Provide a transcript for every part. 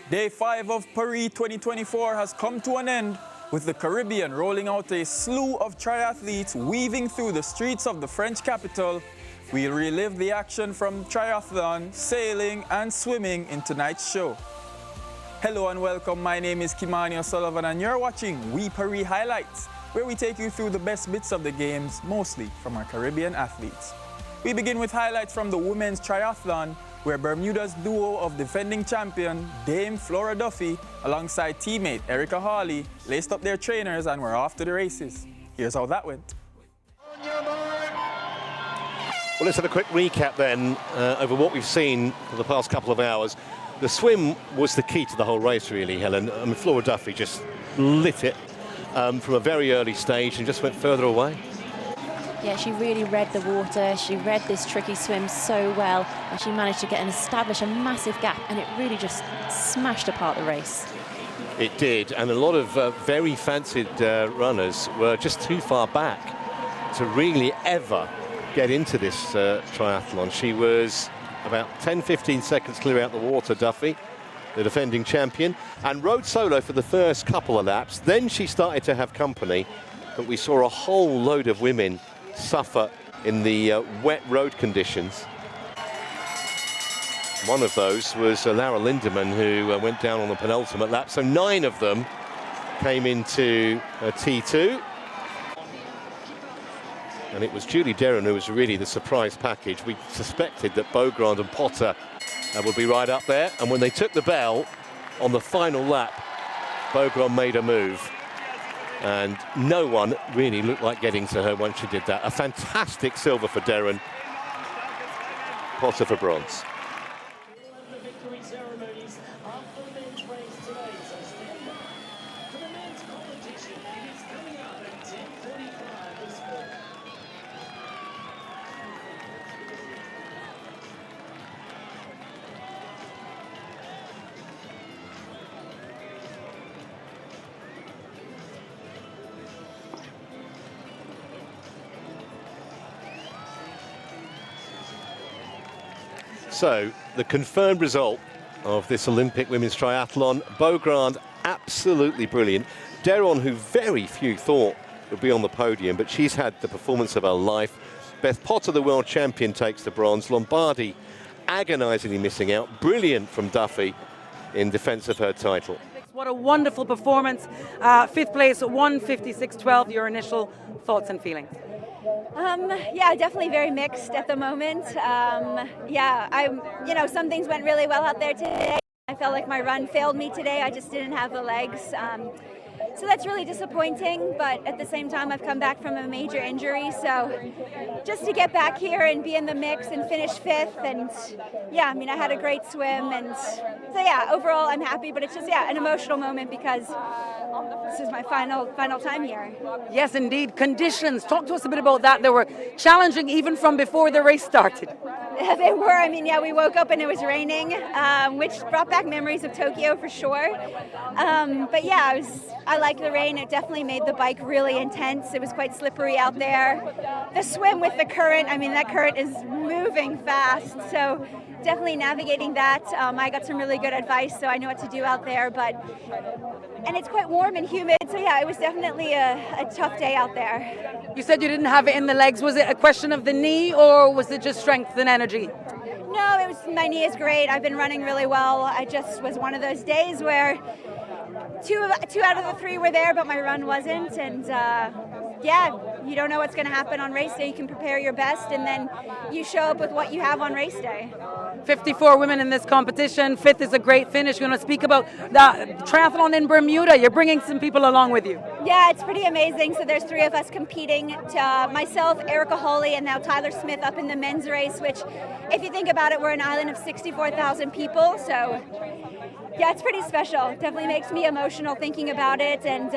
Day 5 of Paris 2024 has come to an end, with the Caribbean rolling out a slew of triathletes weaving through the streets of the French capital. We'll relive the action from triathlon, sailing, and swimming in tonight's show. Hello and welcome, my name is Kimani O'Sullivan and you're watching We Paris Highlights, where we take you through the best bits of the games, mostly from our Caribbean athletes. We begin with highlights from the women's triathlon, where Bermuda's duo of defending champion Dame Flora Duffy alongside teammate Erica Hawley laced up their trainers and were off to the races. Here's how that went. Well, let's have a quick recap then over what we've seen for the past couple of hours. The swim was the key to the whole race, really, Helen. I mean, Flora Duffy just lit it from a very early stage and just went further away. Yeah, she really read the water. She read this tricky swim so well, and she managed to establish a massive gap, and it really just smashed apart the race. It did, and a lot of very fancied runners were just too far back to really ever get into this triathlon. She was about 10-15 seconds clear out the water, Duffy, the defending champion, and rode solo for the first couple of laps. Then she started to have company, but we saw a whole load of women suffer in the wet road conditions. One of those was Lara Lindemann, who went down on the penultimate lap. So 9 of them came into T2. And it was Julie Derron who was really the surprise package. We suspected that Beaugrand and Potter would be right up there. And when they took the bell on the final lap, Beaugrand made a move. And no one really looked like getting to her once she did that. A fantastic silver for Derron, Potter for bronze. So, the confirmed result of this Olympic women's triathlon, Beaugrand, absolutely brilliant. Derron, who very few thought would be on the podium, but she's had the performance of her life. Beth Potter, the world champion, takes the bronze. Lombardi, agonisingly missing out. Brilliant from Duffy in defence of her title. What a wonderful performance. 5th place, 1:56.12. Your initial thoughts and feelings? Yeah, definitely very mixed at the moment. Some things went really well out there today. I felt like my run failed me today. I just didn't have the legs. So that's really disappointing, but at the same time, I've come back from a major injury. So just to get back here and be in the mix and finish 5th, and I had a great swim. And so overall, I'm happy, but it's just, an emotional moment because this is my final time here. Yes, indeed. Conditions. Talk to us a bit about that. They were challenging even from before the race started. They were. We woke up and it was raining, which brought back memories of Tokyo for sure. I liked the rain. It definitely made the bike really intense. It was quite slippery out there. The swim with the current, that current is moving fast. So definitely navigating that. I got some really good advice, so I know what to do out there. And it's quite warm and humid. So it was definitely a tough day out there. You said you didn't have it in the legs. Was it a question of the knee or was it just strength and energy? No, my knee is great. I've been running really well. I just was one of those days where two out of the 3 were there, but my run wasn't. And you don't know what's going to happen on race day. You can prepare your best, and then you show up with what you have on race day. 54 women in this competition. 5th is a great finish. We're going to speak about the triathlon in Bermuda. You're bringing some people along with you. Yeah, it's pretty amazing. So there's 3 of us competing. Myself, Erica Hawley, and now Tyler Smith up in the men's race, which, if you think about it, we're an island of 64,000 people. So Yeah, it's pretty special. Definitely makes me emotional thinking about it. And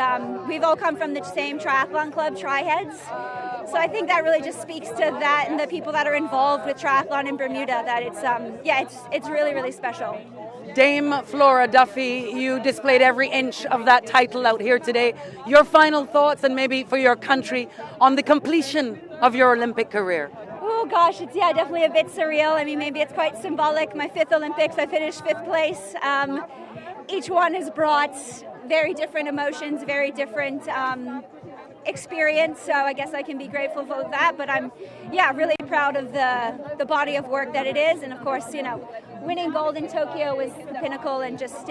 we've all come from the same triathlon club, Triheads. So I think that really just speaks to that and the people that are involved with triathlon in Bermuda. That it's really, really special. Dame Flora Duffy, you displayed every inch of that title out here today. Your final thoughts, and maybe for your country, on the completion of your Olympic career? Oh gosh, it's definitely a bit surreal. I mean, maybe it's quite symbolic. My 5th Olympics, I finished 5th place. Each one has brought very different emotions, very different experience. So I guess I can be grateful for that. But I'm, really proud of the body of work that it is. And of course, winning gold in Tokyo was the pinnacle, and just,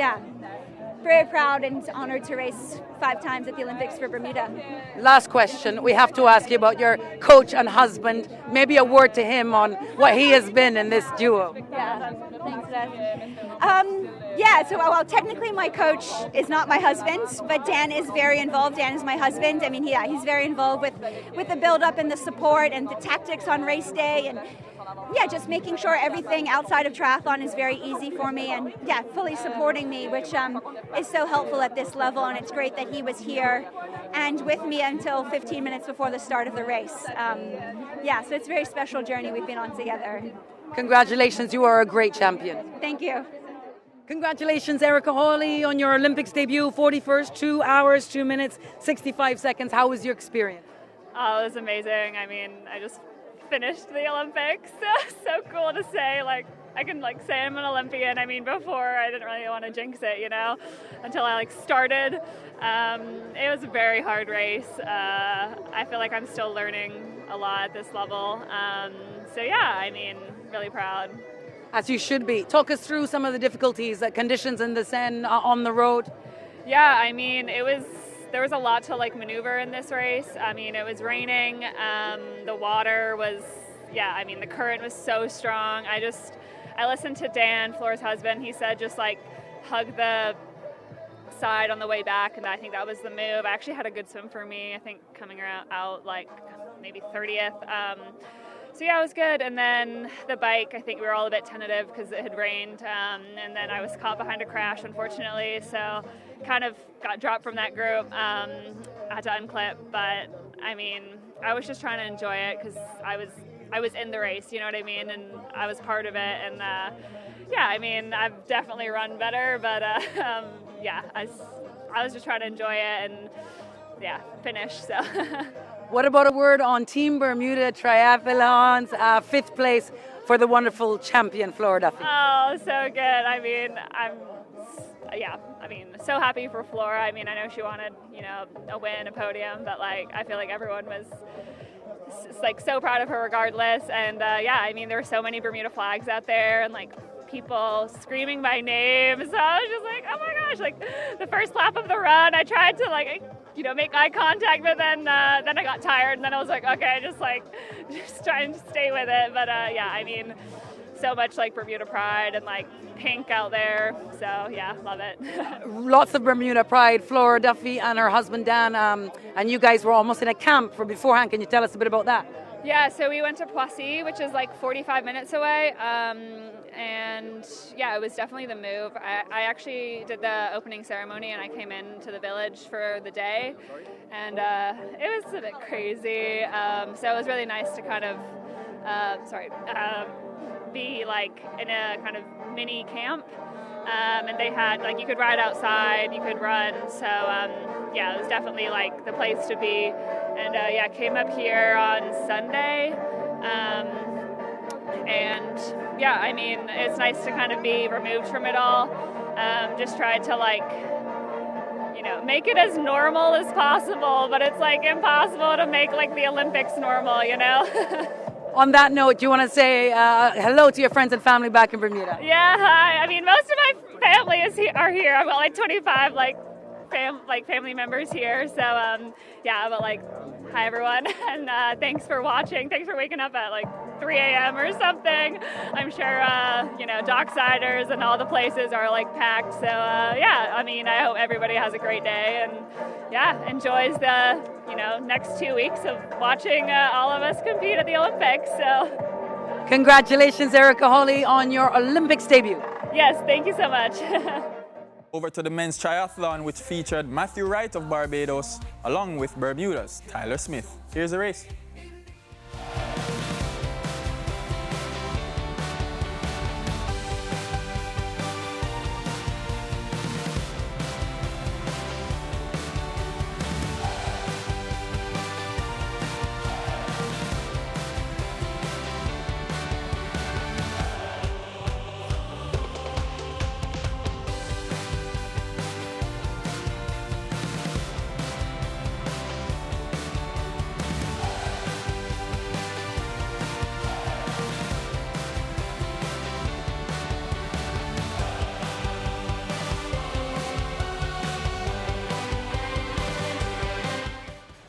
very proud and honored to race 5 times at the Olympics for Bermuda. Last question. We have to ask you about your coach and husband. Maybe a word to him on what he has been in this duo. Yeah, thanks, Beth. Technically my coach is not my husband, but Dan is very involved. Dan is my husband. I mean, he's very involved with the build-up and the support and the tactics on race day, and just making sure everything outside of triathlon is very easy for me, and fully supporting me, which is so helpful at this level. And it's great that he was here and with me until 15 minutes before the start of the race. So it's a very special journey we've been on together. Congratulations, you are a great champion. Thank you. Congratulations, Erica Hawley, on your Olympics debut, 41st, 2 hours, 2 minutes, 65 seconds. How was your experience? Oh, it was amazing. I mean, I just finished the Olympics. So cool to say, I can say I'm an Olympian. I mean, before I didn't really want to jinx it, until I started. It was a very hard race. I feel like I'm still learning a lot at this level. Really proud. As you should be. Talk us through some of the difficulties, conditions in the Seine on the road. Yeah, I mean, there was a lot to maneuver in this race. I mean, it was raining. The water was, the current was so strong. I listened to Dan, Flora's husband. He said just hug the side on the way back, and I think that was the move. I actually had a good swim for me. I think coming out maybe 30th. It was good. And then the bike, I think we were all a bit tentative because it had rained. And then I was caught behind a crash, unfortunately. So kind of got dropped from that group. I had to unclip. But, I mean, I was just trying to enjoy it because I was in the race, you know what I mean? And I was part of it. And, I've definitely run better. But, I was just trying to enjoy it and, finish. So. What about a word on Team Bermuda Triathlons, 5th place for the wonderful champion, Flora Duffy? Oh, so good. I mean, so happy for Flora. I mean, I know she wanted, a win, a podium, but I feel like everyone was so proud of her regardless. And there were so many Bermuda flags out there and people screaming my name. So I was just oh my gosh, the first lap of the run, I tried to make eye contact, but then I got tired, and then I was okay, just trying to stay with it. But so much Bermuda pride and pink out there. So love it. Lots of Bermuda pride. Flora Duffy and her husband Dan, and you guys were almost in a camp for beforehand. Can you tell us a bit about that? Yeah, so we went to Poissy, which is 45 minutes away, it was definitely the move. I actually did the opening ceremony, and I came into the village for the day, and it was a bit crazy, so it was really nice to kind of, be in a kind of mini camp, and they had, you could ride outside, you could run, so it was definitely the place to be. And came up here on Sunday, it's nice to kind of be removed from it all. Just tried to make it as normal as possible, but it's impossible to make the Olympics normal, On that note, do you want to say hello to your friends and family back in Bermuda? Yeah, hi. I mean, most of my family are here. I've got 25 family members here, so hi everyone, and thanks for watching. Thanks for waking up at 3 a.m. or something. I'm sure docksiders and all the places are packed, so I hope everybody has a great day and enjoys the next 2 weeks of watching all of us compete at the Olympics. So congratulations, Erica Hawley, on your Olympics debut. Yes, thank you so much. Over to the men's triathlon, which featured Matthew Wright of Barbados, along with Bermuda's Tyler Smith. Here's the race.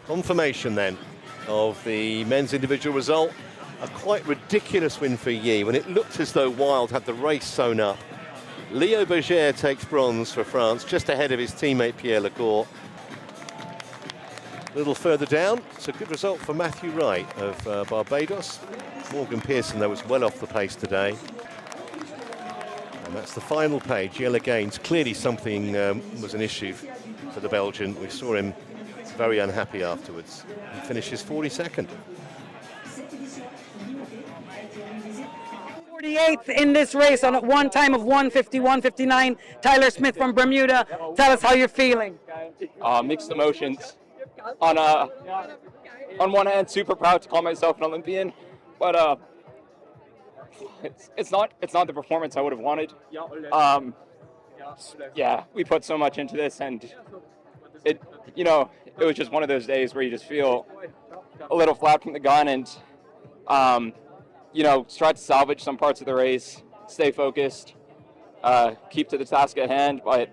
Confirmation then of the men's individual result. A quite ridiculous win for Yi when it looked as though Wild had the race sewn up. Leo Berger takes bronze for France, just ahead of his teammate Pierre Lecourt. A little further down, it's a good result for Matthew Wright of Barbados. Morgan Pearson, though, was well off the pace today. And that's the final page. Yellow gains. Clearly something was an issue for the Belgian. We saw him very unhappy afterwards. He finishes 42nd. 48th in this race on one time of 1:51.59. Tyler Smith from Bermuda. Tell us how you're feeling. Mixed emotions. On one hand, super proud to call myself an Olympian, but it's not the performance I would have wanted. Yeah, we put so much into this, and it was just one of those days where you just feel a little flat from the gun, and try to salvage some parts of the race, stay focused, keep to the task at hand. But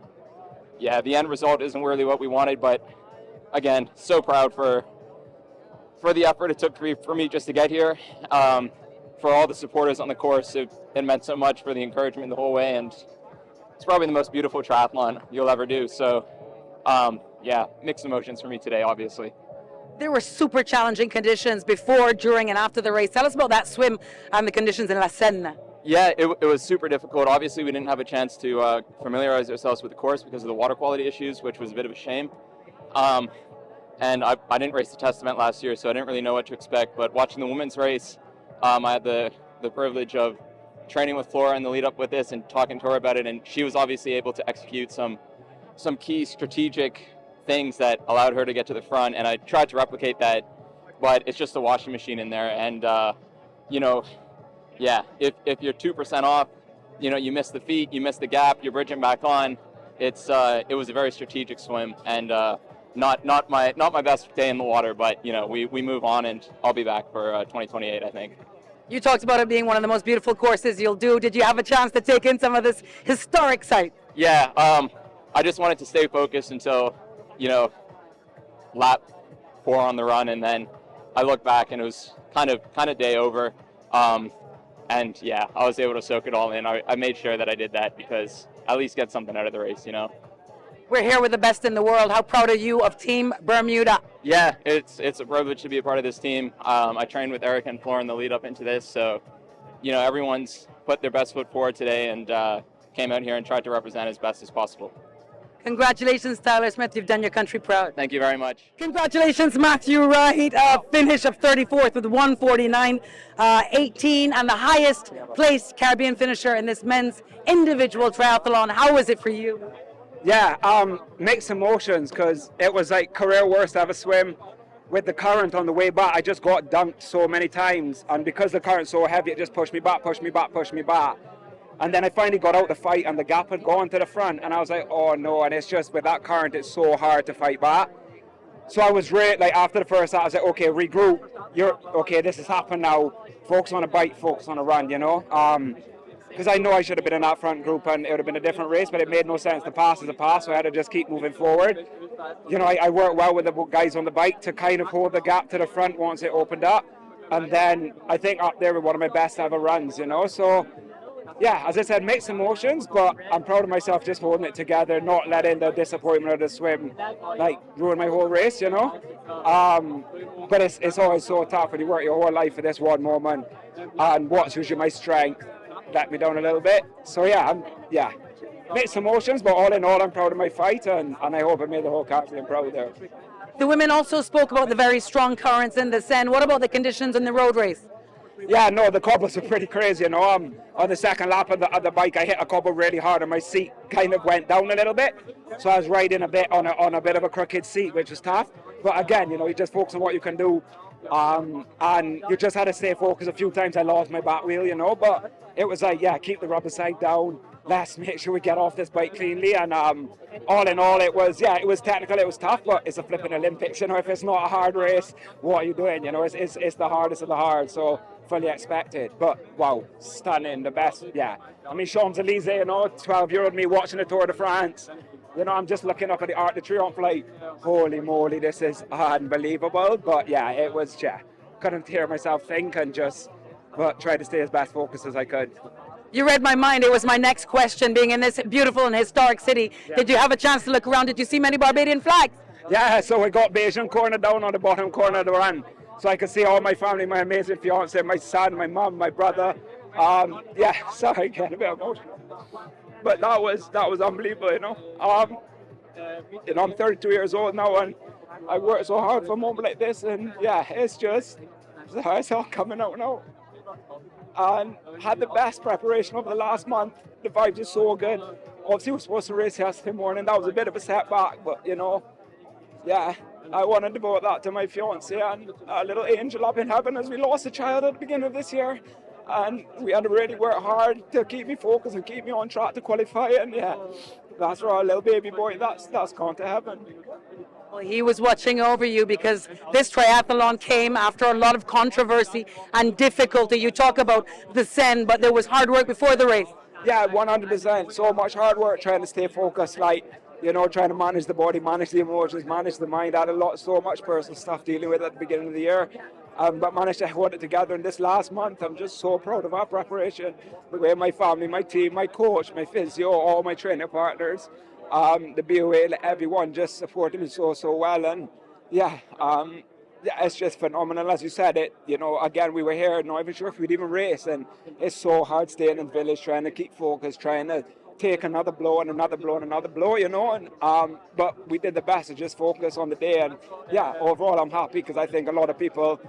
yeah, the end result isn't really what we wanted, but again, so proud for the effort it took for me just to get here. For all the supporters on the course, it meant so much for the encouragement the whole way, and it's probably the most beautiful triathlon you'll ever do. So yeah, mixed emotions for me today, obviously. There were super challenging conditions before, during, and after the race. Tell us about that swim and the conditions in La Seine. Yeah, it was super difficult. Obviously, we didn't have a chance to familiarize ourselves with the course because of the water quality issues, which was a bit of a shame. And I didn't race the test event last year, so I didn't really know what to expect. But watching the women's race, I had the privilege of training with Flora in the lead up with this and talking to her about it, and she was obviously able to execute some key strategic things that allowed her to get to the front, and I tried to replicate that, but it's just a washing machine in there. And yeah, if you're 2% off, you miss the feet, you miss the gap, you're bridging back on. It was a very strategic swim, and not my best day in the water, but we move on, and I'll be back for 2028, I think. You talked about it being one of the most beautiful courses you'll do. Did you have a chance to take in some of this historic site? Yeah, I just wanted to stay focused until lap 4 on the run, and then I looked back and it was kind of day over. And yeah, I was able to soak it all in. I made sure that I did that because at least get something out of the race, We're here with the best in the world. How proud are you of Team Bermuda? Yeah, it's a privilege to be a part of this team. I trained with Eric and Flora in the lead up into this, so everyone's put their best foot forward today and came out here and tried to represent as best as possible. Congratulations, Tyler Smith. You've done your country proud. Thank you very much. Congratulations, Matthew Wright. Finish of 34th with 1:49.18 and the highest placed Caribbean finisher in this men's individual triathlon. How was it for you? Yeah, mixed emotions because it was like career worst ever swim. With the current on the way back, I just got dunked so many times, and because the current's so heavy, it just pushed me back. And then I finally got out the fight, and the gap had gone to the front, and I was like, oh no, and it's just, with that current, it's so hard to fight back. So I was really, after the first set, I was like, okay, regroup, okay, this has happened now, focus on a bike, focus on a run, because I know I should have been in that front group, and it would have been a different race, but it made no sense. The pass is a pass, so I had to just keep moving forward. I worked well with the guys on the bike to kind of hold the gap to the front once it opened up, and then I think up there with one of my best ever runs, so yeah, as I said, mixed emotions, but I'm proud of myself just holding it together, not letting the disappointment of the swim ruin my whole race, but it's always so tough when you work your whole life for this one moment, and what's usually my strength let me down a little bit. So yeah, mixed emotions, but all in all, I'm proud of my fight, and I hope I made the whole Caribbean proud there. The women also spoke about the very strong currents in the Seine. What about the conditions in the road race? Yeah, no, the cobbles are pretty crazy, you know. On the second lap of the bike, I hit a cobble really hard, and my seat kind of went down a little bit. So I was riding a bit on a bit of a crooked seat, which was tough. But again, you know, you just focus on what you can do, and you just had to stay focused. A few times I lost my back wheel, you know, but it was like, yeah, keep the rubber side down. Let's make sure we get off this bike cleanly. And all in all, it was technical, it was tough, but it's a flipping Olympics. You know, if it's not a hard race, what are you doing? You know, it's the hardest of the hard. So fully expected. But wow, stunning, the best. Yeah, I mean, Champs-Elysees, you know, 12-year-old me watching the Tour de France. You know, I'm just looking up at the Arc de Triomphe like, holy moly, this is unbelievable. But yeah, it was, couldn't hear myself think, and but tried to stay as best focused as I could. You read my mind. It was my next question. Being in this beautiful and historic city, did you have a chance to look around? Did you see many Barbadian flags? Yeah, so we got Bayesian corner down on the bottom corner of the run. So I could see all my family, my amazing fiance, my son, my mum, my brother. Sorry, getting a bit emotional. But that was unbelievable, you know. I'm 32 years old now, and I worked so hard for a moment like this, and yeah, it's all coming out now. And had the best preparation over the last month. The vibes are so good. Obviously, we were supposed to race yesterday morning. That was a bit of a setback, but you know, yeah, I want to devote that to my fiance and a little angel up in heaven, as we lost a child at the beginning of this year. And we had to really work hard to keep me focused and keep me on track to qualify. And yeah, that's for our little baby boy. That's gone to heaven. Well, he was watching over you, because this triathlon came after a lot of controversy and difficulty. You talk about the Seine, but there was hard work before the race. Yeah, 100%. So much hard work trying to stay focused, like, you know, trying to manage the body, manage the emotions, manage the mind. I had so much personal stuff dealing with at the beginning of the year, but managed to hold it together. And this last month, I'm just so proud of our preparation. The way my family, my team, my coach, my physio, all my training partners, the BOA, everyone just supported me so well. And yeah, it's just phenomenal. As you said it, you know, again, we were here, not even sure if we'd even race, and it's so hard staying in the village, trying to keep focused, trying to take another blow and another blow and another blow, you know. And but we did the best to just focus on the day. And yeah, overall, I'm happy, because I think a lot of people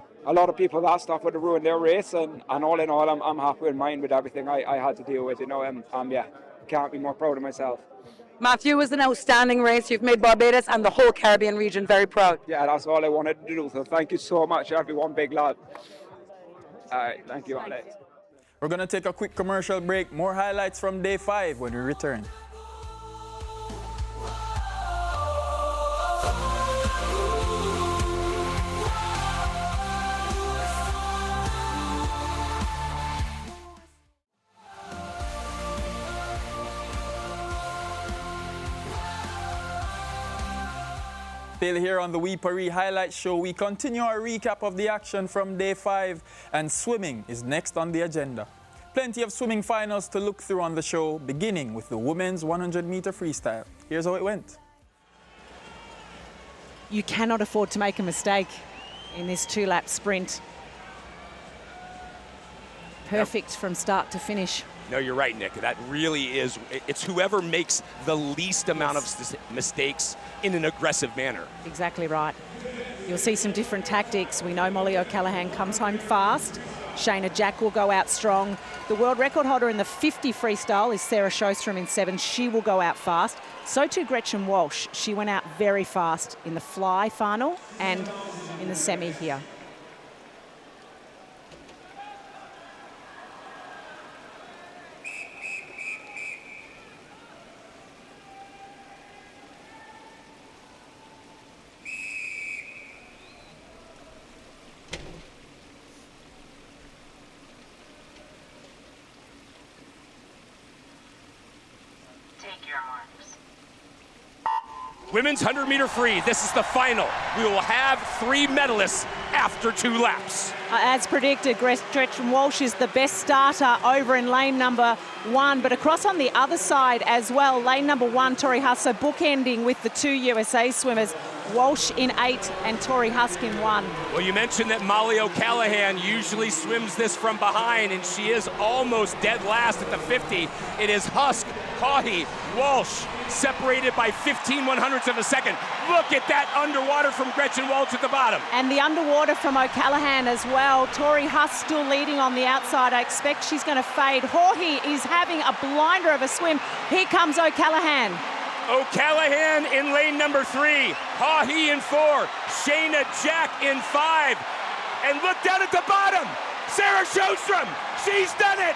that stuff would have ruined their race. And all in all, I'm happy with mine, with everything I had to deal with, you know. Can't be more proud of myself. Matthew, it was an outstanding race. You've made Barbados and the whole Caribbean region very proud. Yeah, that's all I wanted to do. So thank you so much, everyone. Big love. All right, thank you, Alex. We're going to take a quick commercial break. More highlights from day 5 when we return. Still here on the We Paris Highlights Show, we continue our recap of the action from day 5, and swimming is next on the agenda. Plenty of swimming finals to look through on the show, beginning with the women's 100-meter freestyle. Here's how it went. You cannot afford to make a mistake in this 2-lap sprint. Perfect from start to finish. No, you're right, Nick. That really is. It's whoever makes the least amount of mistakes in an aggressive manner. Exactly right. You'll see some different tactics. We know Molly O'Callaghan comes home fast. Shayna Jack will go out strong. The world record holder in the 50 freestyle is Sarah Sjostrom in 7. She will go out fast. So too Gretchen Walsh. She went out very fast in the fly final and in the semi here. Women's 100-meter free. This is the final. We will have 3 medalists after 2 laps. As predicted, Gretchen Walsh is the best starter over in lane number 1, but across on the other side as well, lane number 1, Tori Huss, so bookending with the 2 USA swimmers, Walsh in 8 and Tori Husk in 1. Well, you mentioned that Molly O'Callaghan usually swims this from behind, and she is almost dead last at the 50. It is Husk Haughey, Walsh, separated by 15/100ths of a second. Look at that underwater from Gretchen Walsh at the bottom. And the underwater from O'Callaghan as well. Tori Huss still leading on the outside. I expect she's going to fade. Haughey is having a blinder of a swim. Here comes O'Callaghan. O'Callaghan in lane number 3. Haughey in 4. Shayna Jack in 5. And look down at the bottom. Sarah Sjostrom. She's done it.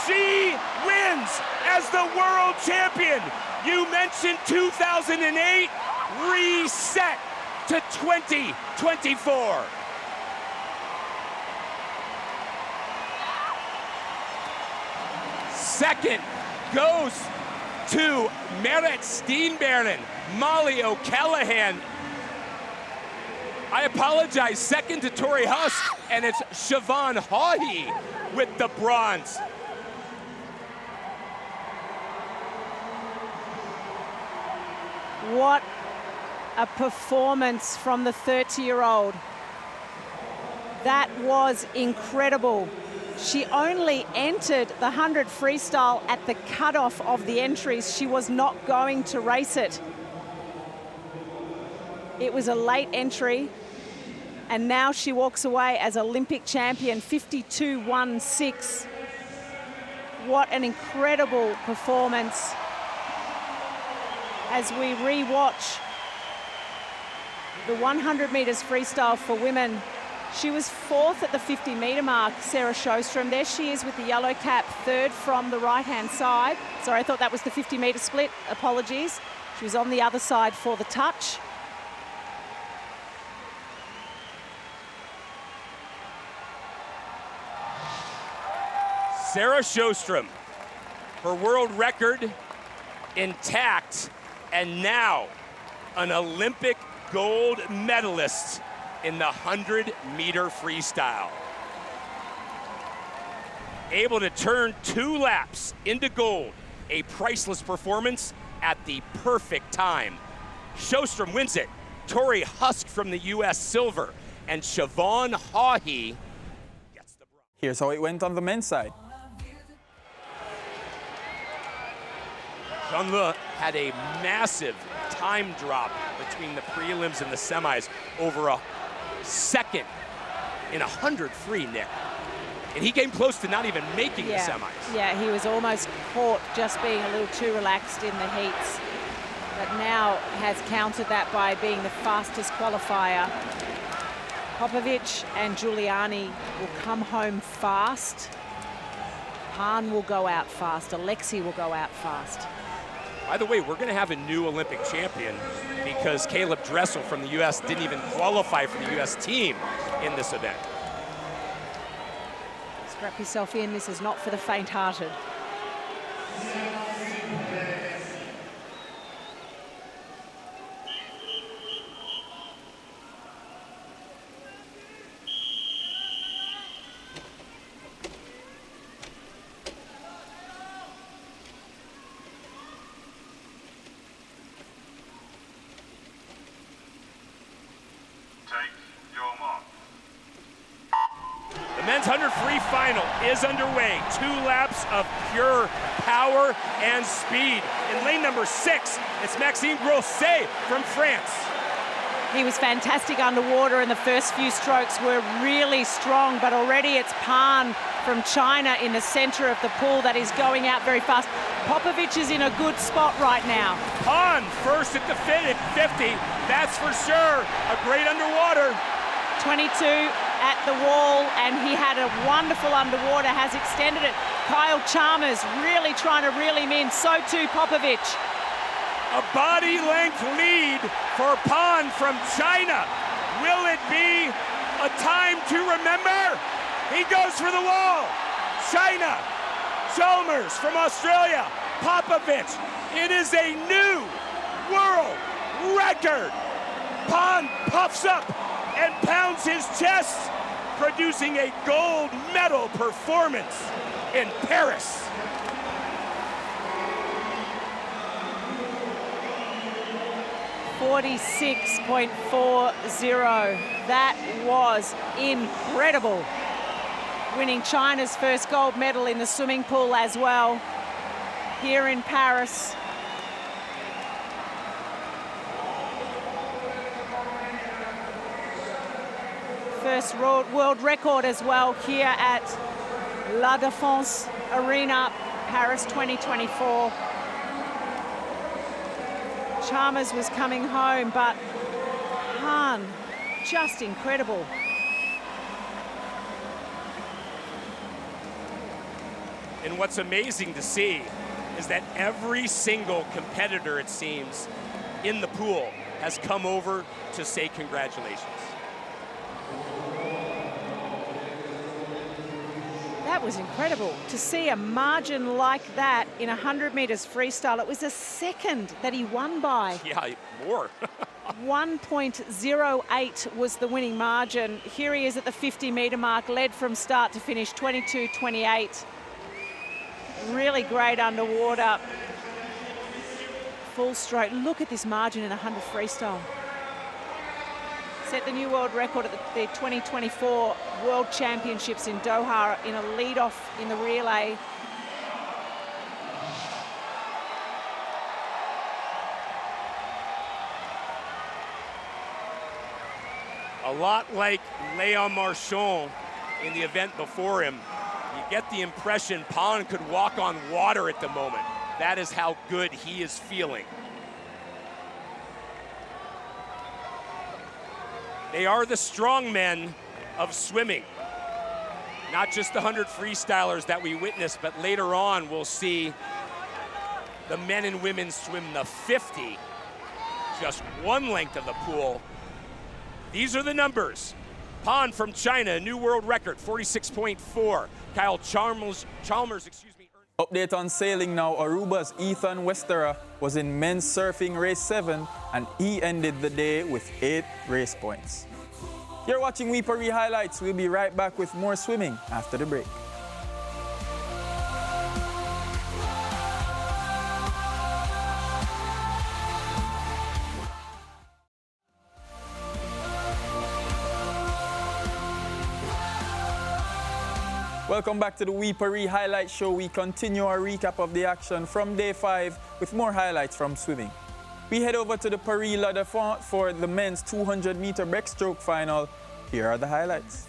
She wins as the world champion. You mentioned 2008. Reset to 2024. Second goes to Merit Steenbergen, Molly O'Callaghan. I apologize, second to Tori Huss, and it's Siobhan Haughey with the bronze. What a performance from the 30-year-old. That was incredible. She only entered the 100 freestyle at the cutoff of the entries. She was not going to race it. It was a late entry, and now she walks away as Olympic champion, 52.16. What an incredible performance. As we re-watch the 100 meters freestyle for women, she was 4th at the 50-meter mark, Sarah Sjostrom. There she is with the yellow cap, 3rd from the right-hand side. Sorry, I thought that was the 50-meter split. Apologies. She was on the other side for the touch. Sarah Sjostrom, her world record intact, and now an Olympic gold medalist in the 100-meter freestyle. Able to turn 2 laps into gold, a priceless performance at the perfect time. Sjostrom wins it. Tori Huss from the U.S. silver, and Siobhan Haughey gets the bronze. Here's how it went on the men's side. Jean-Le had a massive time drop between the prelims and the semis, over a second in 100 free, Nick. And he came close to not even making the semis. Yeah, he was almost caught just being a little too relaxed in the heats, but now has countered that by being the fastest qualifier. Popovic and Giuliani will come home fast. Hahn will go out fast. Alexei will go out fast. By the way, we're going to have a new Olympic champion because Caleb Dressel from the U.S. didn't even qualify for the U.S. team in this event. Strap yourself in. This is not for the faint-hearted. Men's 100 free final is underway. 2 laps of pure power and speed. In lane number 6, it's Maxime Grosset from France. He was fantastic underwater, and the first few strokes were really strong, but already it's Pan from China in the center of the pool that is going out very fast. Popovic is in a good spot right now. Pan first at the 50, that's for sure. A great underwater. 22 at the wall, and he had a wonderful underwater, has extended it. Kyle Chalmers really trying to reel him in, so too Popovic. A body length lead for Pan from China. Will it be a time to remember? He goes for the wall. China, Chalmers from Australia, Popovic. It is a new world record. Pan puffs up and pounds his chest, producing a gold medal performance in Paris. .46.40. That was incredible. Winning China's first gold medal in the swimming pool as well. here in Paris. First world record as well here at La Défense Arena, Paris 2024. Chalmers was coming home, but Han, just incredible. And what's amazing to see is that every single competitor, it seems, in the pool has come over to say congratulations. That was incredible to see a margin like that in 100 meters freestyle. It was a second that he won by. Yeah, more. 1.08 was the winning margin. Here he is at the 50-meter mark, led from start to finish, 22.28. Really great underwater. Full stroke. Look at this margin in 100 freestyle. Set the new world record at the 2024 World Championships in Doha in a lead-off in the relay. A lot like Léon Marchand in the event before him. You get the impression Pon could walk on water at the moment. That is how good he is feeling. They are the strong men of swimming. Not just the 100 freestylers that we witnessed, but later on we'll see the men and women swim the 50, just one length of the pool. These are the numbers. Pon from China, new world record, 46.4. Kyle Chalmers, Update on sailing now. Aruba's Ethan Westerer was in men's surfing race 7, and he ended the day with 8 race points. You're watching We Paris Highlights. We'll be right back with more swimming after the break. Welcome back to the We Paris Highlight Show. We continue our recap of the action from day 5 with more highlights from swimming. We head over to the Paris La Défense for the men's 200-meter breaststroke final. Here are the highlights.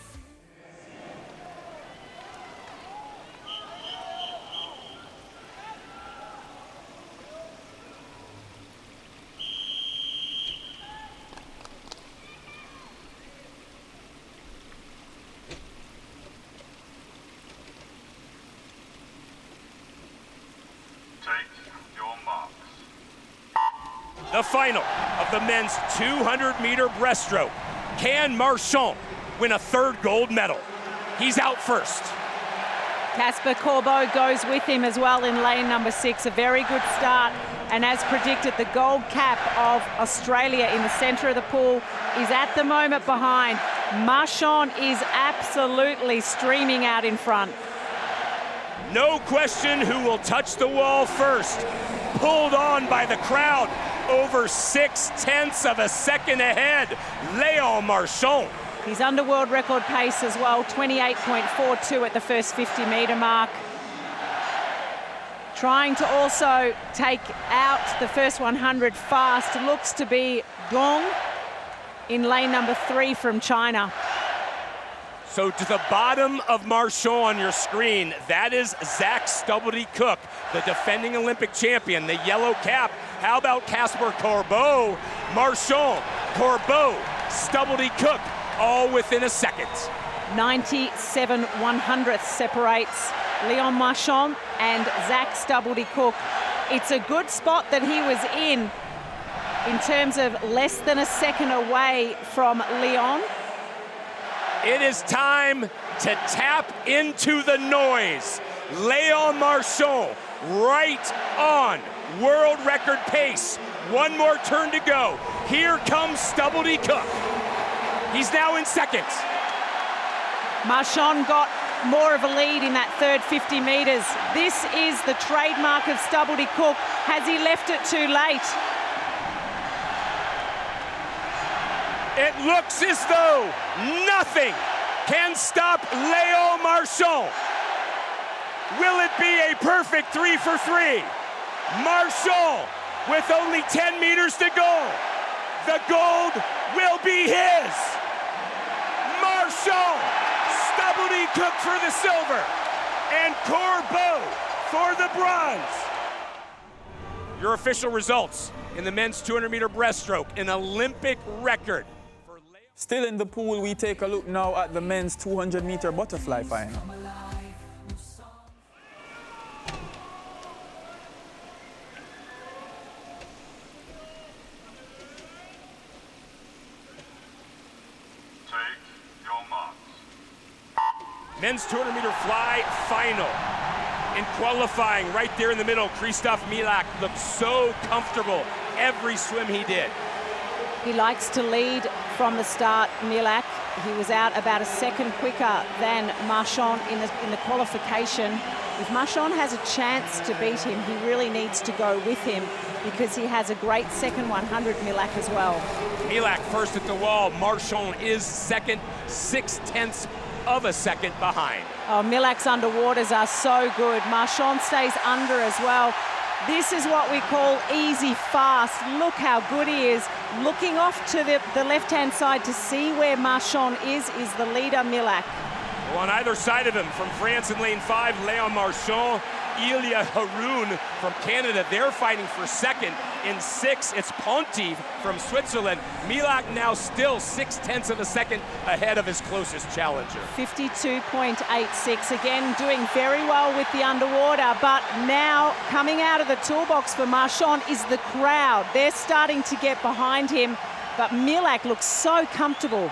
The final of the men's 200-meter breaststroke. Can Marchand win a 3rd gold medal? He's out first. Casper Corbeau goes with him as well in lane number 6. A very good start. And as predicted, the gold cap of Australia in the centre of the pool is at the moment behind. Marchand is absolutely streaming out in front. No question who will touch the wall first. Pulled on by the crowd. Over 0.6 of a second ahead, Léon Marchand. He's under world record pace as well, 28.42 at the first 50-meter mark. Trying to also take out the first 100 fast. Looks to be Gong in lane number 3 from China. So to the bottom of Marchand on your screen, that is Zach Stubblety-Cook, the defending Olympic champion, the yellow cap. How about Casper Corbeau? Marchand, Corbeau, Stubblety-Cook, all within a second. 97/100 separates Léon Marchand and Zach Stubblety-Cook. It's a good spot that he was in terms of less than a second away from Léon. It is time to tap into the noise. Léon Marchand right on world record pace. One more turn to go. Here comes Stubblety-Cook. He's now in second. Marchand got more of a lead in that third 50 metres. This is the trademark of Stubblety-Cook. Has he left it too late? It looks as though nothing can stop Léon Marchand. Will it be a perfect 3 for 3? Marshall with only 10 meters to go. The gold will be his. Marshall, Stubblety Cook for the silver, and Corbeau for the bronze. Your official results in the men's 200-meter breaststroke, an Olympic record. Still in the pool, we take a look now at the men's 200-meter butterfly final. Men's 200-meter fly final. In qualifying, right there in the middle, Krzysztof Milak looked so comfortable every swim he did. He likes to lead from the start, Milak. He was out about a second quicker than Marchand in the qualification. If Marchand has a chance to beat him, he really needs to go with him because he has a great second 100, Milak, as well. Milak first at the wall. Marchand is second, 6/10 of a second behind. Oh, Milak's underwaters are so good. Marchand stays under as well. This is what we call easy fast. Look how good he is. Looking off to the left-hand side to see where Marchand is the leader, Milak. Well, on either side of him, from France in lane 5, Léon Marchand, Ilya Haroun from Canada, they're fighting for second. In 6, it's Ponty from Switzerland. Milak now still 6/10 of a second ahead of his closest challenger. 52.86, again doing very well with the underwater, but now coming out of the toolbox for Marchand is the crowd. They're starting to get behind him, but Milak looks so comfortable.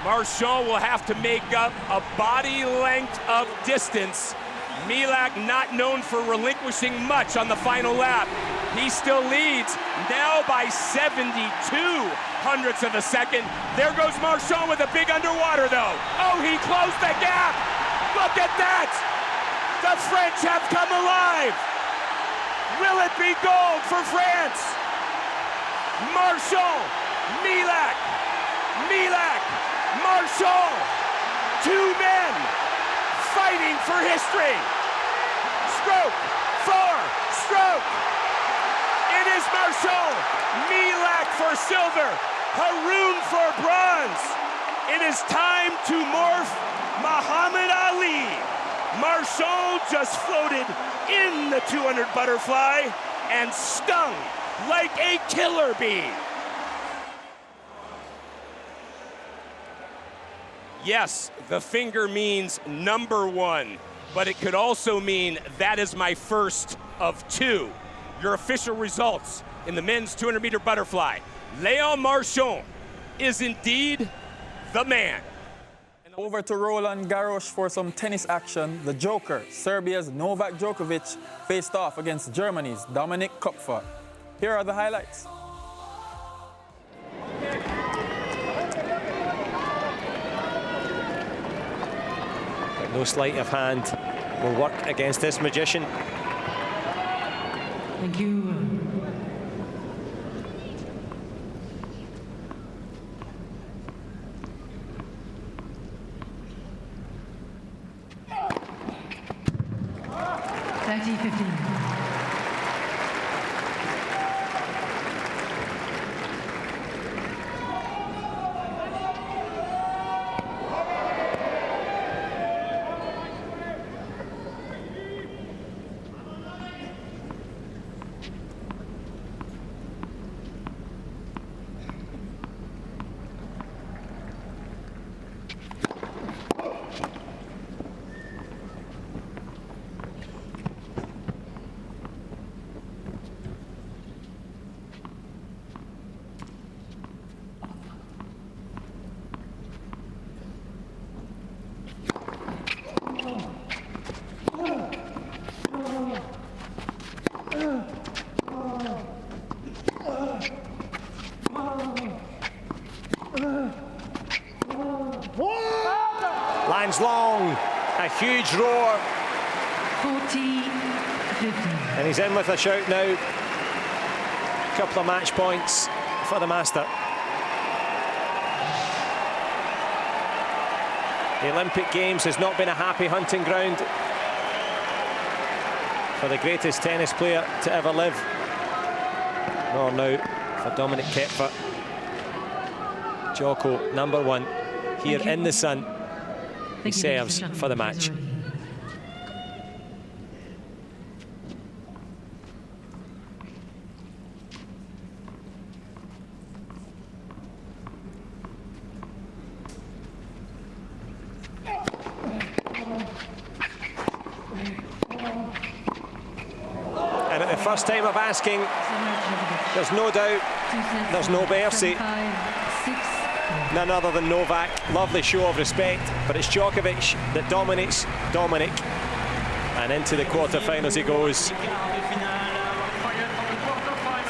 Marchand will have to make up a body length of distance. Milak not known for relinquishing much on the final lap. He still leads, now by 0.72 of a second. There goes Marchand with a big underwater though. Oh, he closed the gap. Look at that. The French have come alive. Will it be gold for France? Marchand, Milak, Milak, Marchand. Two men fighting for history. Stroke, 4, stroke. It is Marchand, Milak for silver, Haroun for bronze. It is time to morph Muhammad Ali. Marchand just floated in the 200 butterfly and stung like a killer bee. Yes, the finger means number 1, but it could also mean that is my first of 2. Your official results in the men's 200-meter butterfly. Léon Marchand is indeed the man. Over to Roland Garros for some tennis action. The Joker, Serbia's Novak Djokovic, faced off against Germany's Dominik Koepfer. Here are the highlights. No sleight of hand will work against this magician. Thank you. Lines long, a huge roar. 40-50. And he's in with a shout now. A couple of match points for the master. The Olympic Games has not been a happy hunting ground for the greatest tennis player to ever live. Nor now for Dominic Koepfer. Joko, #1, here in the sun. He serves for the match. And at the first time of asking, there's no doubt, there's no mercy. None other than Novak. Lovely show of respect, but it's Djokovic that dominates Dominic. And into the quarterfinals he goes.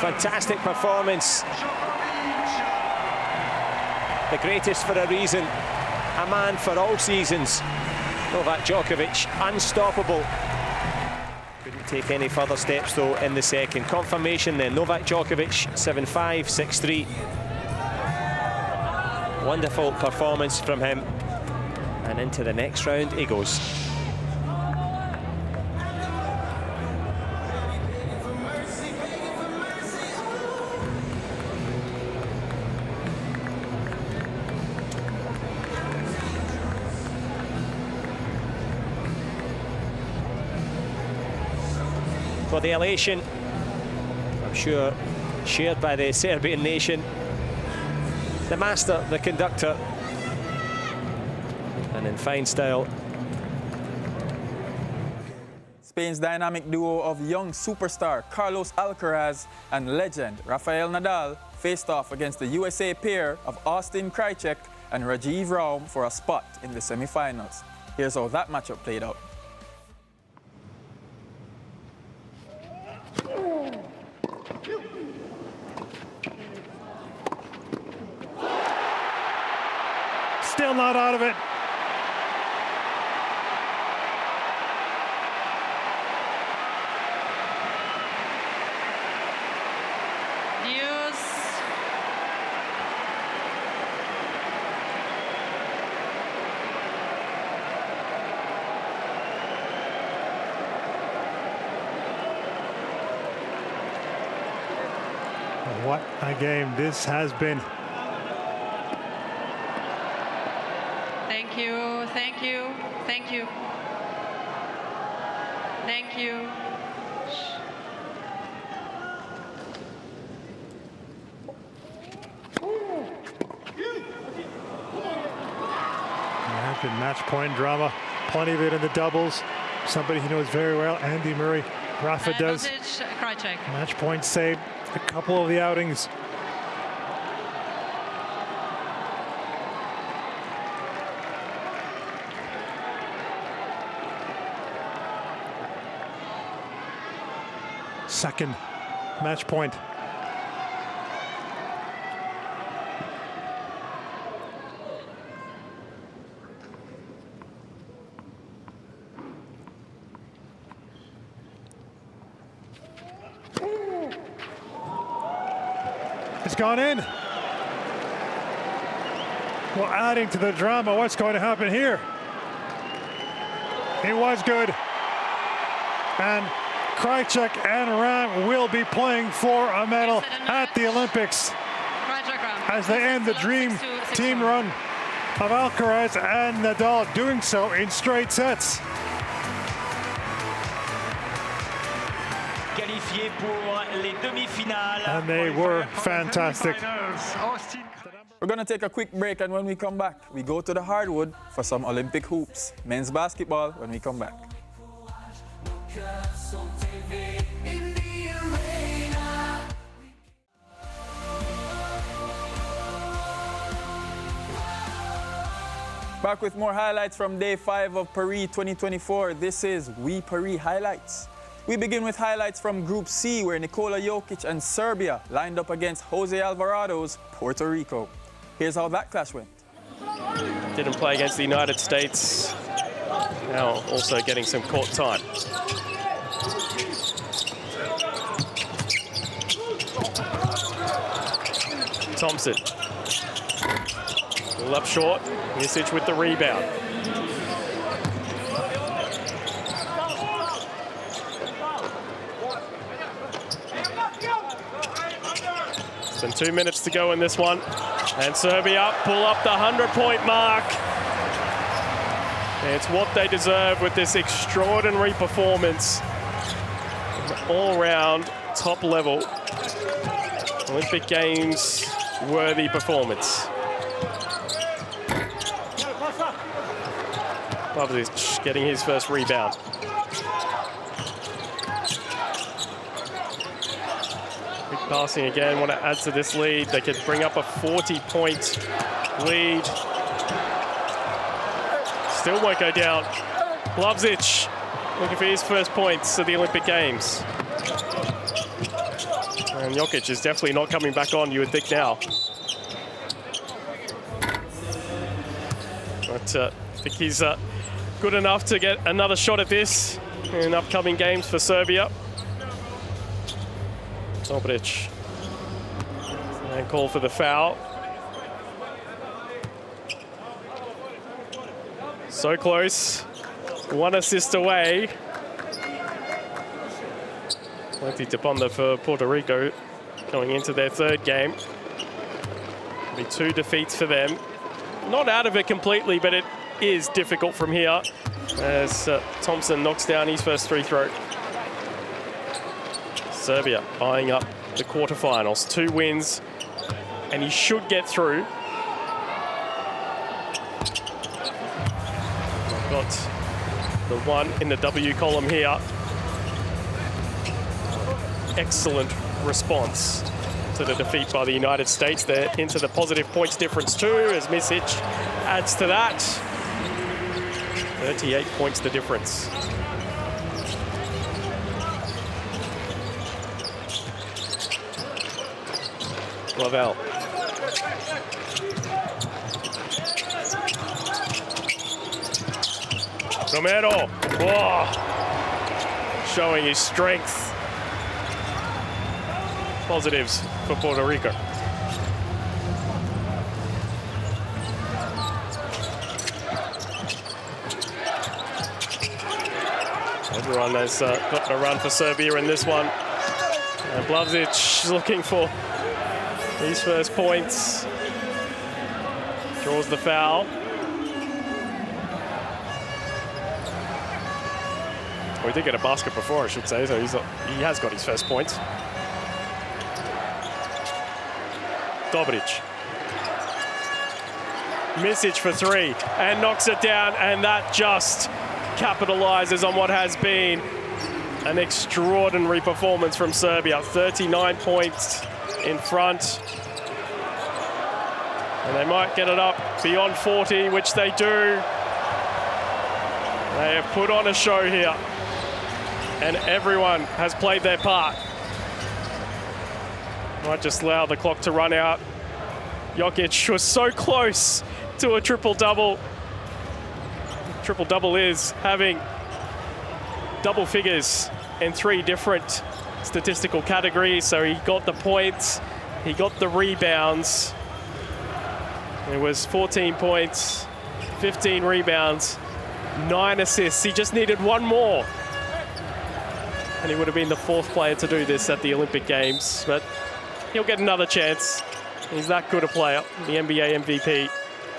Fantastic performance. The greatest for a reason. A man for all seasons. Novak Djokovic, unstoppable. Couldn't take any further steps though in the second. Confirmation then, Novak Djokovic, 7-5, 6-3. Wonderful performance from him. And into the next round he goes. For the elation, I'm sure shared by the Serbian nation. The master, the conductor, and in fine style. Spain's dynamic duo of young superstar Carlos Alcaraz and legend Rafael Nadal faced off against the USA pair of Austin Krajicek and Rajiv Raum for a spot in the semi-finals. Here's how that matchup played out. Still not out of it. What a game this has been. Thank you, thank you, thank you. Thank you. Match point drama, plenty of it in the doubles. Somebody he knows very well, Andy Murray. Rafa does. Match point saved a couple of the outings. Second match point. It's gone in. Well, adding to the drama, what's going to happen here? It was good. And Krajicek and Ram will be playing for a medal at the Olympics as they end the dream team run of Alcaraz and Nadal, doing so in straight sets. And they were fantastic. We're going to take a quick break, and when we come back, we go to the hardwood for some Olympic hoops. Men's basketball when we come back. Back with more highlights from Day 5 of Paris 2024. This is We Paris Highlights. We begin with highlights from Group C, where Nikola Jokic and Serbia lined up against Jose Alvarado's Puerto Rico. Here's how that clash went. Didn't play against the United States. Now also getting some court time. Thompson. Pull up short. Misic with the rebound. Less than 2 minutes to go in this one. And Serbia pull up the 100-point mark. It's what they deserve with this extraordinary performance. All-round, top-level Olympic Games worthy performance. Pavlic getting his first rebound. Big passing again, want to add to this lead. They could bring up a 40-point lead. Still won't go down. Pavlic looking for his first points at the Olympic Games. And Jokic is definitely not coming back on, you would think now. But I think he's good enough to get another shot at this in upcoming games for Serbia. Dobric. And call for the foul. So close. One assist away. Plenty to ponder for Puerto Rico going into their third game. It'll be 2 defeats for them. Not out of it completely, but it is difficult from here as Thompson knocks down his first free throw. Serbia eyeing up the quarterfinals. 2 wins, and he should get through. Got the 1 in the W column here. Excellent response to the defeat by the United States. They're into the positive points difference too, as Misic adds to that. 38 points the difference. Lavelle. Romero. Oh. Showing his strength. Positives for Puerto Rico. Everyone has got a run for Serbia in this one. And Pavlic looking for his first points. Draws the foul. Well, he did get a basket before, I should say, so he has got his first points. Dobric. Misic for 3 and knocks it down, and that just capitalizes on what has been an extraordinary performance from Serbia. 39 points in front. And they might get it up beyond 40, which they do. They have put on a show here, and everyone has played their part. Might just allow the clock to run out. Jokic was so close to a triple-double. Triple-double is having double figures in 3 different statistical categories. So he got the points, he got the rebounds. It was 14 points, 15 rebounds, 9 assists. He just needed 1 more. And he would have been the 4th player to do this at the Olympic Games. But he'll get another chance. He's that good a player, the NBA MVP.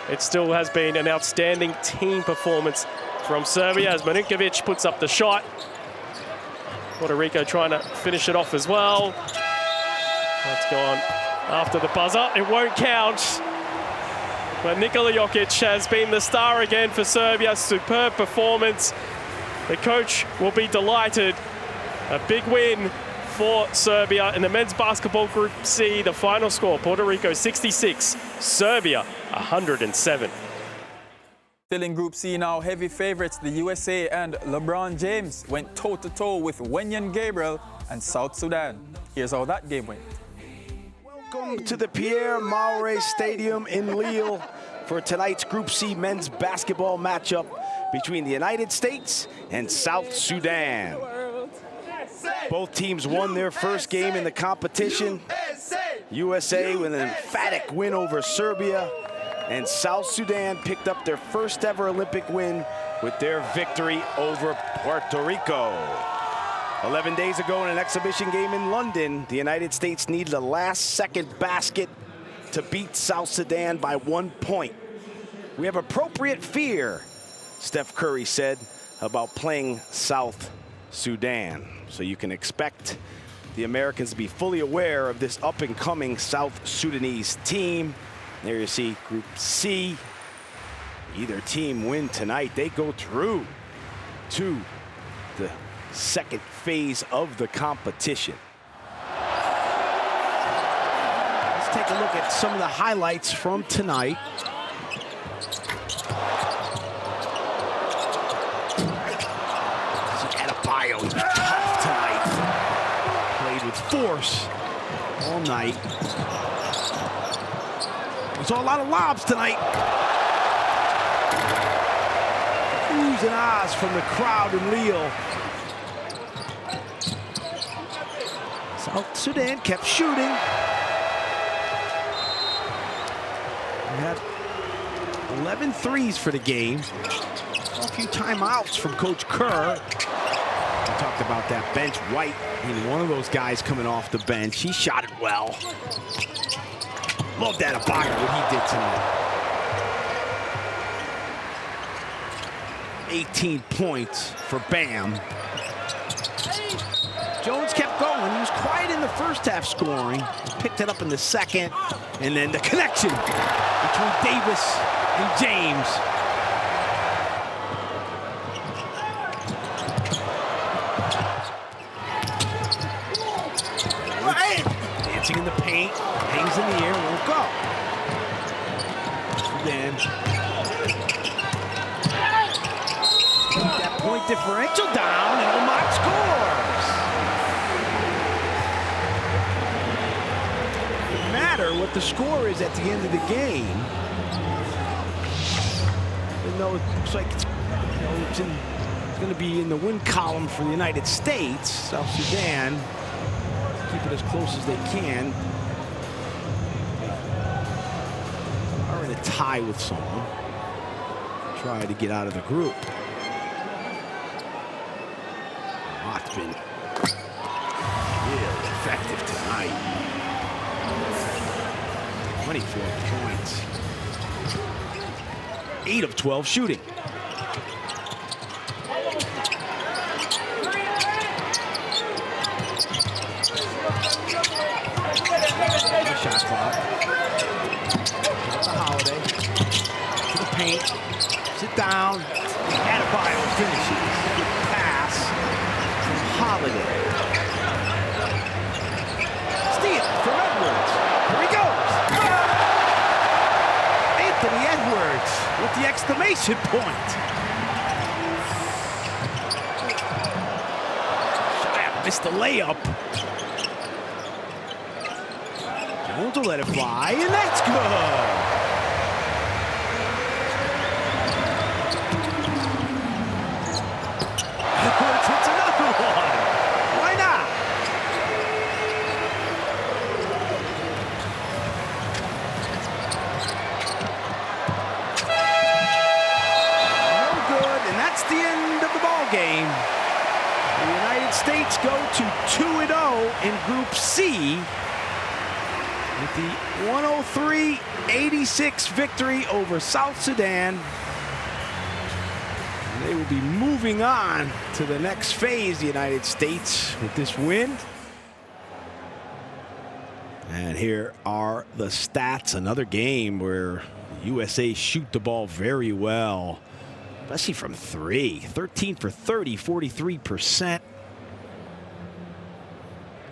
It still has been an outstanding team performance from Serbia as Marinkovic puts up the shot. Puerto Rico trying to finish it off as well. That's gone after the buzzer. It won't count. But Nikola Jokic has been the star again for Serbia. Superb performance. The coach will be delighted. A big win for Serbia in the men's basketball Group C. The final score, Puerto Rico 66, Serbia 107. Still in Group C now, heavy favorites, the USA and LeBron James went toe-to-toe with Wenyan Gabriel and South Sudan. Here's how that game went. Welcome to the Pierre Maurer Stadium in Lille for tonight's Group C men's basketball matchup between the United States and South Sudan. Both teams won their first game in the competition. USA with an emphatic win over Serbia, and South Sudan picked up their first ever Olympic win with their victory over Puerto Rico. 11 days ago in an exhibition game in London, the United States needed a last-second basket to beat South Sudan by 1 point. We have appropriate fear, Steph Curry said, about playing South Sudan. So you can expect the Americans to be fully aware of this up-and-coming South Sudanese team. There you see Group C. Either team win tonight, they go through to the second phase of the competition. Let's take a look at some of the highlights from tonight. Adebayo, he's tough tonight. Played with force all night. We saw a lot of lobs tonight. Oohs and ahs from the crowd in Lille. South Sudan kept shooting. We had 11 threes for the game. A few timeouts from Coach Kerr. We talked about that bench. White being one of those guys coming off the bench. He shot it well. Love that Adebayo, what he did tonight. 18 points for Bam. Jones kept going. He was quiet in the first half scoring. Picked it up in the second. And then the connection between Davis and James. Dancing in the paint. Hangs in the air. Won't go. Then that point differential down, and Omot scores. Doesn't matter what the score is at the end of the game. Even though it looks like it's going to be in the win column for the United States, South Sudan keep it as close as they can. Are in a tie with someone. Try to get out of the group. Watt's been really effective tonight. 24 points. 8 of 12 shooting. Shot clock. Got the Holiday. To the paint. Sit down. Adebayo finishes. Good pass from Holiday. Steal from Edwards. Here he goes. Anthony Edwards with the exclamation point. Shia missed the layup. Jones will let it fly, and that's good. Edwards hits another one. Why not? No good, and that's the end of the ball game. The United States go to 2-0 in Group C with the 103-86 victory over South Sudan. And they will be moving on to the next phase, the United States, with this win. And here are the stats. Another game where the USA shoot the ball very well, especially from three. 13 for 30, 43%.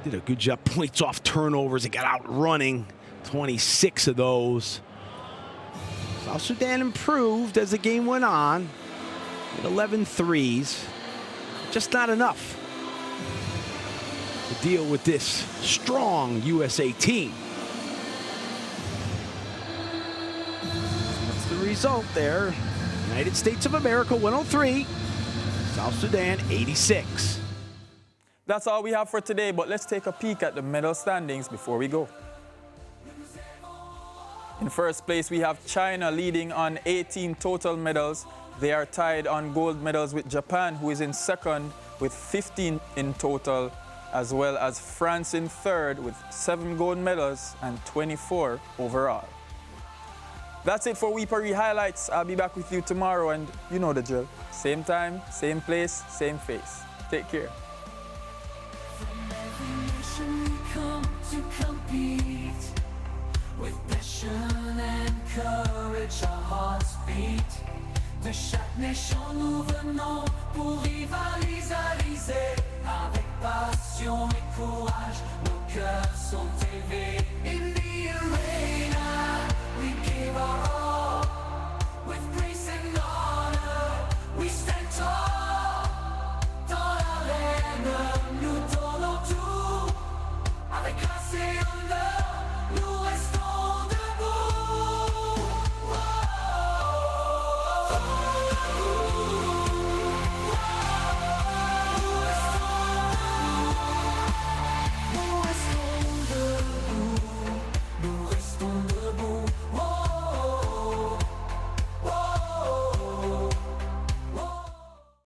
Did a good job, points off turnovers. It got out running, 26 of those. South Sudan improved as the game went on with 11 threes. Just not enough to deal with this strong USA team. That's the result there. United States of America 103, South Sudan 86. That's all we have for today, but let's take a peek at the medal standings before we go. In first place, we have China leading on 18 total medals. They are tied on gold medals with Japan, who is in second with 15 in total, as well as France in third with 7 gold medals and 24 overall. That's it for We Paris Highlights. I'll be back with you tomorrow, and you know the drill. Same time, same place, same face. Take care. With passion and courage, our hearts beat. De chaque nation, nous venons pour rivaliser. Avec passion et courage, nos cœurs sont élevés. In the arena, we give our all.